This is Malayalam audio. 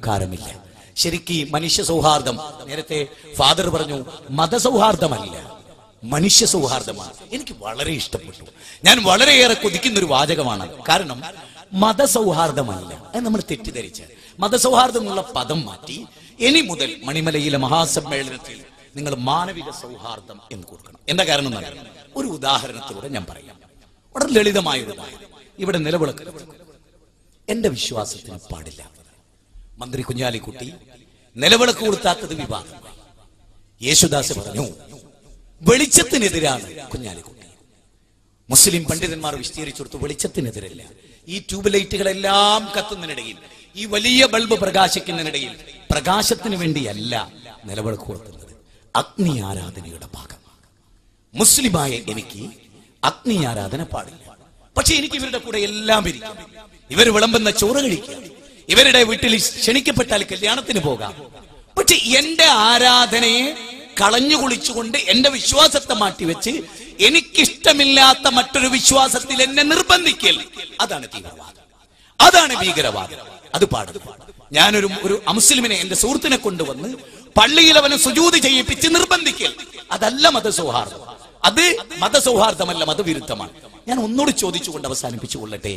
ഉപകാരമില്ല. ശരിക്ക് മനുഷ്യ സൗഹാർദ്ദം, നേരത്തെ ഫാദർ പറഞ്ഞു, മതസൗഹാർദ്ദമല്ല, മനുഷ്യ സൗഹാർദ്ദമാണ്. എനിക്ക് വളരെ ഇഷ്ടപ്പെട്ടു. ഞാൻ വളരെയേറെ കൊതിക്കുന്ന ഒരു വാചകമാണ്. കാരണം മതസൗഹാർദ്ദമല്ല അത് നമ്മൾ തെറ്റിദ്ധരിച്ച് മതസൗഹാർദ്ദം എന്നുള്ള പദം മാറ്റി ഇനി മുതൽ മണിമലയിലെ മഹാസമ്മേളനത്തിൽ നിങ്ങൾ മാനവിക സൗഹാർദ്ദം എന്ന് കൊടുക്കണം. എന്താ കാരണം എന്നറിയാം? ഒരു ഉദാഹരണത്തിലൂടെ ഞാൻ പറയാം. വളരെ ലളിതമായ ഒരു ഉദാഹരണം. ഇവിടെ നിലവിളക്ക് എന്റെ വിശ്വാസത്തിന് പാടില്ല. മന്ത്രി കുഞ്ഞാലിക്കുട്ടി നിലവിളക്ക് കൊടുത്താത്തത് വിവാദമായി. യേശുദാസ് പറഞ്ഞു വെളിച്ചത്തിനെതിരാണ് കുഞ്ഞാലിക്കുട്ടി. മുസ്ലിം പണ്ഡിതന്മാർ വിശദീകരിച്ചു വെളിച്ചത്തിനെതിരല്ല. ഈ ട്യൂബ് ലൈറ്റുകളെല്ലാം കത്തുന്നതിനിടയിൽ, ഈ വലിയ ബൾബ് പ്രകാശിക്കുന്നതിനിടയിൽ പ്രകാശത്തിന് വേണ്ടിയല്ല നിലവിളക്ക് കൊടുക്കുന്നത്, അഗ്നി ആരാധനയുടെ ഭാഗം. മുസ്ലിമായ എനിക്ക് അഗ്നി ആരാധന പാടില്ല. പക്ഷെ എനിക്ക് ഇവരുടെ കൂടെ എല്ലാം ഇരിക്കാം. ഇവർ വിളമ്പുന്ന ചോറ് കഴിക്കാം, ഇവരുടെ വീട്ടിൽ ക്ഷണിക്കപ്പെട്ടാൽ കല്യാണത്തിന് പോകാം. പക്ഷെ എന്റെ ആരാധനയെ കളഞ്ഞു കുളിച്ചുകൊണ്ട് എന്റെ വിശ്വാസത്തെ മാറ്റിവെച്ച് എനിക്കിഷ്ടമില്ലാത്ത മറ്റൊരു വിശ്വാസത്തിൽ എന്നെ നിർബന്ധിക്കൽ, അതാണ് തീവ്രവാദം, അതാണ് ഭീകരവാദം. അത് പാടില്ല. ഞാനൊരു അമുസ്ലിമിനെ എന്റെ സുഹൃത്തിനെ കൊണ്ടുവന്ന് പള്ളിയിൽ അവനെ സുജൂദ് ചെയ്യിപ്പിച്ച് നിർബന്ധിക്കൽ, അതല്ല മതസൗഹാർദ്ദം. അത് മതസൗഹാർദ്ദമല്ല, മതവിരുദ്ധമാണ്. ഞാൻ ഒന്നുകൂടി ചോദിച്ചുകൊണ്ട് അവസാനിപ്പിച്ചു കൊള്ളട്ടെ.